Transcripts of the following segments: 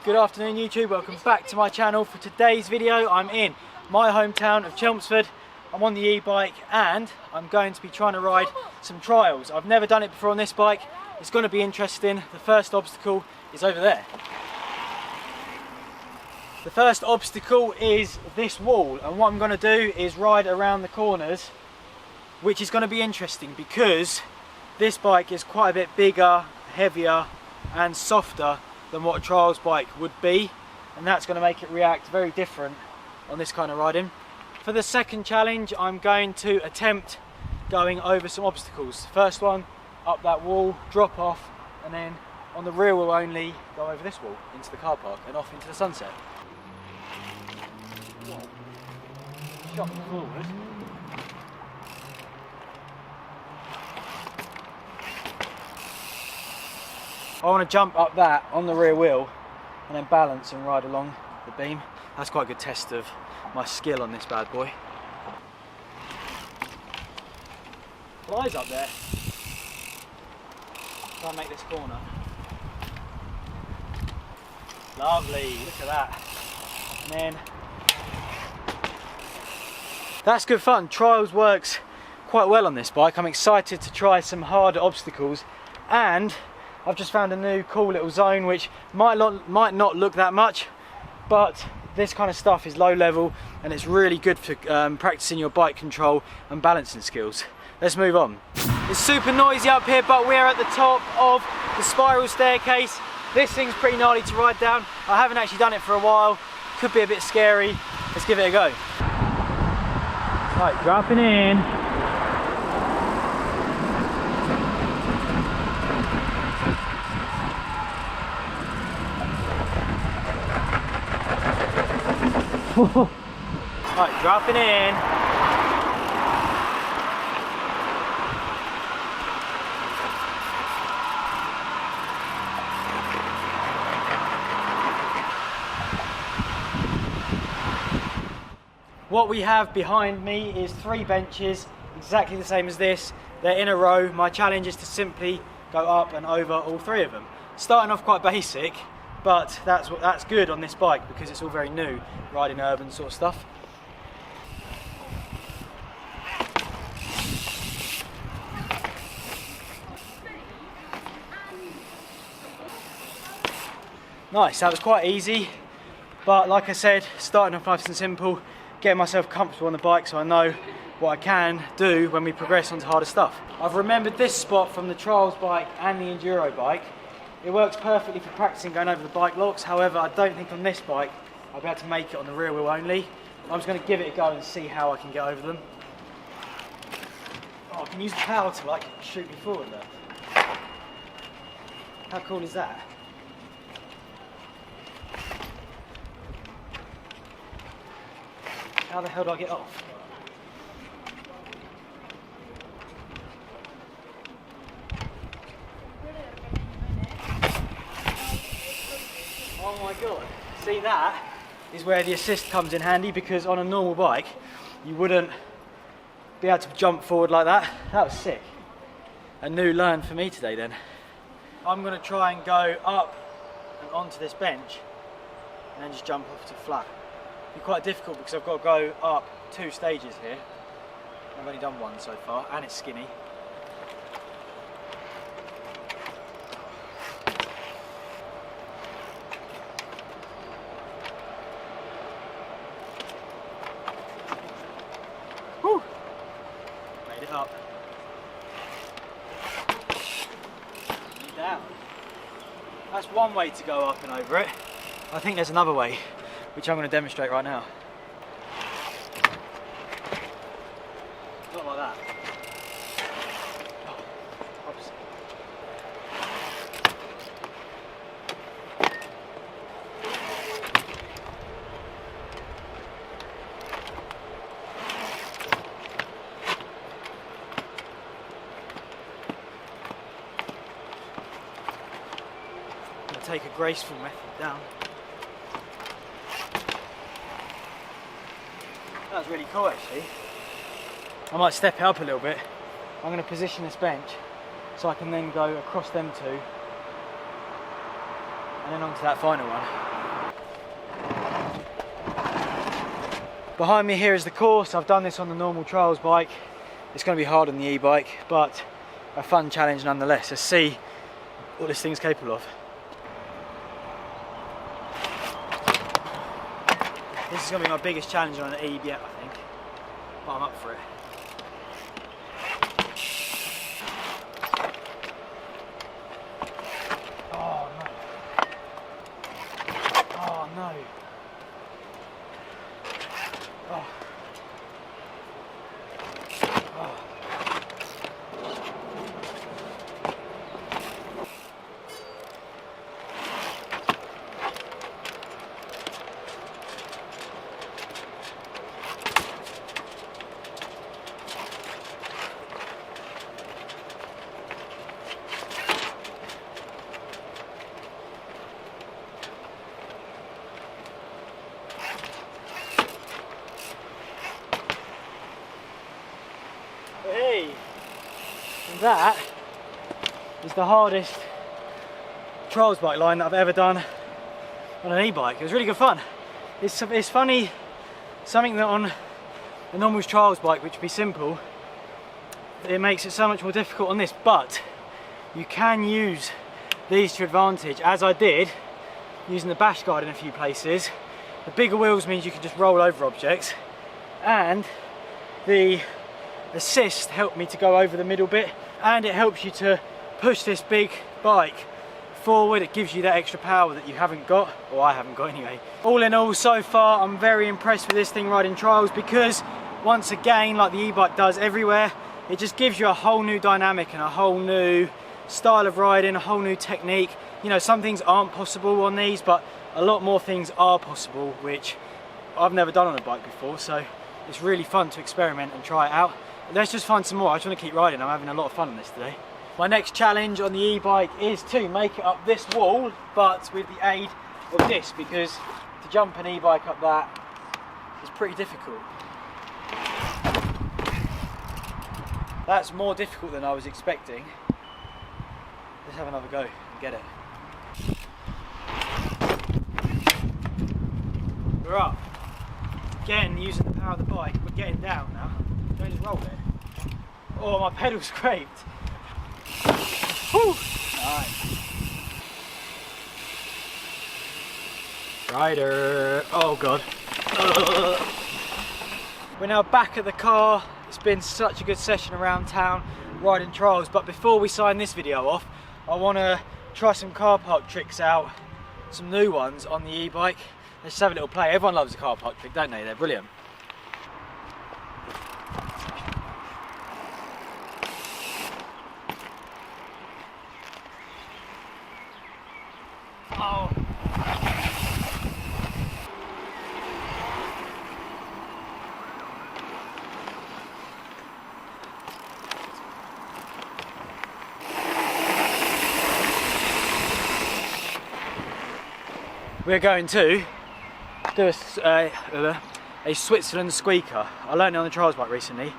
Good afternoon YouTube, welcome back to my channel. For today's video I'm in my hometown of Chelmsford. I'm on the e-bike and I'm going to be trying to ride some trials. I've never done it before on this bike. It's going to be interesting. The first obstacle is over there. The first obstacle is this wall, and what I'm going to do is ride around the corners, which is going to be interesting because this bike is quite a bit bigger, heavier and softer than what a trials bike would be, and that's going to make it react very different on this kind of riding. For the second challenge I'm going to attempt going over some obstacles. First one, up that wall, drop off, and then on the rear wheel only go over this wall into the car park and off into the sunset. Shot forward. I want to jump up that on the rear wheel and then balance and ride along the beam. That's quite a good test of my skill on this bad boy. Flies up there. Try and make this corner. Lovely, look at that. And then that's good fun. Trials works quite well on this bike. I'm excited to try some harder obstacles, and I've just found a new cool little zone which might not look that much, but this kind of stuff is low level and it's really good for practicing your bike control and balancing skills. Let's move on. It's super noisy up here, but we're at the top of the spiral staircase. This thing's pretty gnarly to ride down. I haven't actually done it for a while. Could be a bit scary. Let's give it a go. Right, dropping in. Right, dropping in. What we have behind me is 3 benches, exactly the same as this. They're in a row. My challenge is to simply go up and over all 3 of them. Starting off quite basic, but that's good on this bike because it's all very new, riding urban sort of stuff. Nice, that was quite easy, but like I said, starting off nice and simple, getting myself comfortable on the bike so I know what I can do when we progress onto harder stuff. I've remembered this spot from the trials bike and the enduro bike. It works perfectly for practicing going over the bike locks. However, I don't think on this bike I'll be able to make it on the rear wheel only. I'm just going to give it a go and see how I can get over them. Oh, I can use the power to like shoot me forward there. How cool is that? How the hell do I get off? Oh my god, see, that is where the assist comes in handy, because on a normal bike you wouldn't be able to jump forward like that. That was sick. A new learn for me today then. I'm going to try and go up and onto this bench and then just jump off to flat. It'll be quite difficult because I've got to go up 2 stages here. I've only done 1 so far and it's skinny. Whew. Made it up. Down. That's one way to go up and over it. I think there's another way, which I'm going to demonstrate right now. Not like that. Oh, oops. I'm going to take a graceful method down. That was really cool actually. I might step it up a little bit. I'm going to position this bench so I can then go across them two and then onto that final one. Behind me here is the course. I've done this on the normal trials bike. It's going to be hard on the e-bike, but a fun challenge nonetheless. Let's see what this thing's capable of. This is going to be my biggest challenge on an E yet, I think, but I'm up for it. Oh no. Oh no. Oh. Oh. Hey, and that is the hardest trials bike line that I've ever done on an e-bike. It was really good fun. It's funny, something that on a normal trials bike, which would be simple, it makes it so much more difficult on this, but you can use these to advantage, as I did, using the bash guard in a few places. The bigger wheels means you can just roll over objects, and the assist helped me to go over the middle bit, and it helps you to push this big bike forward. It gives you that extra power that you haven't got, or I haven't got anyway. All in all, so far I'm very impressed with this thing riding trials, because once again, like the e-bike does everywhere, it just gives you a whole new dynamic and a whole new style of riding, a whole new technique. You know, some things aren't possible on these, but a lot more things are possible, which I've never done on a bike before, so it's really fun to experiment and try it out. Let's just find some more. I just want to keep riding. I'm having a lot of fun on this today. My next challenge on the e-bike is to make it up this wall, but with the aid of this, because to jump an e-bike up that is pretty difficult. That's more difficult than I was expecting. Let's have another go and get it. We're up. Again, using the power of the bike, we're getting down now. Don't just roll it. Oh, my pedal scraped. Whew. Nice. Rider. Oh god. We're now back at the car. It's been such a good session around town riding trials, but before we sign this video off, I want to try some car park tricks out, some new ones on the e-bike. Let's have a little play. Everyone loves a car park trick, don't they? They're brilliant. Oh. We're going to do a Switzerland squeaker. I learned it on the trials bike recently,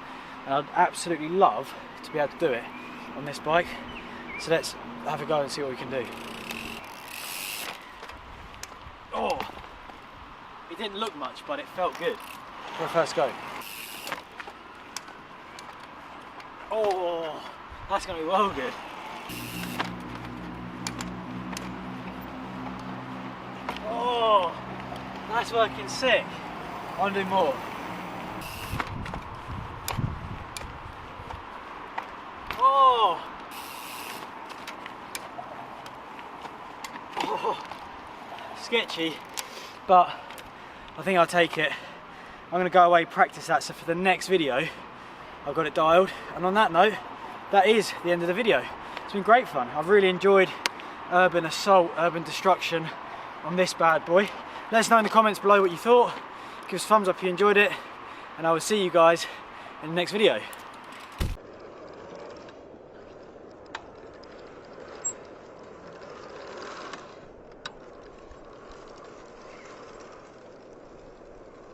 and I'd absolutely love to be able to do it on this bike. So let's have a go and see what we can do. Oh, it didn't look much, but it felt good for a first go. Oh, that's going to be well good. Oh, that's working sick. I want to do more. Oh. Oh. Sketchy, but I think I'll take it. I'm going to go away, practice that, so for the next video I've got it dialed. And on that note, that is the end of the video. It's been great fun. I've really enjoyed urban assault, urban destruction on this bad boy. Let us know in the comments below what you thought. Give us a thumbs up if you enjoyed it, and I will see you guys in the next video.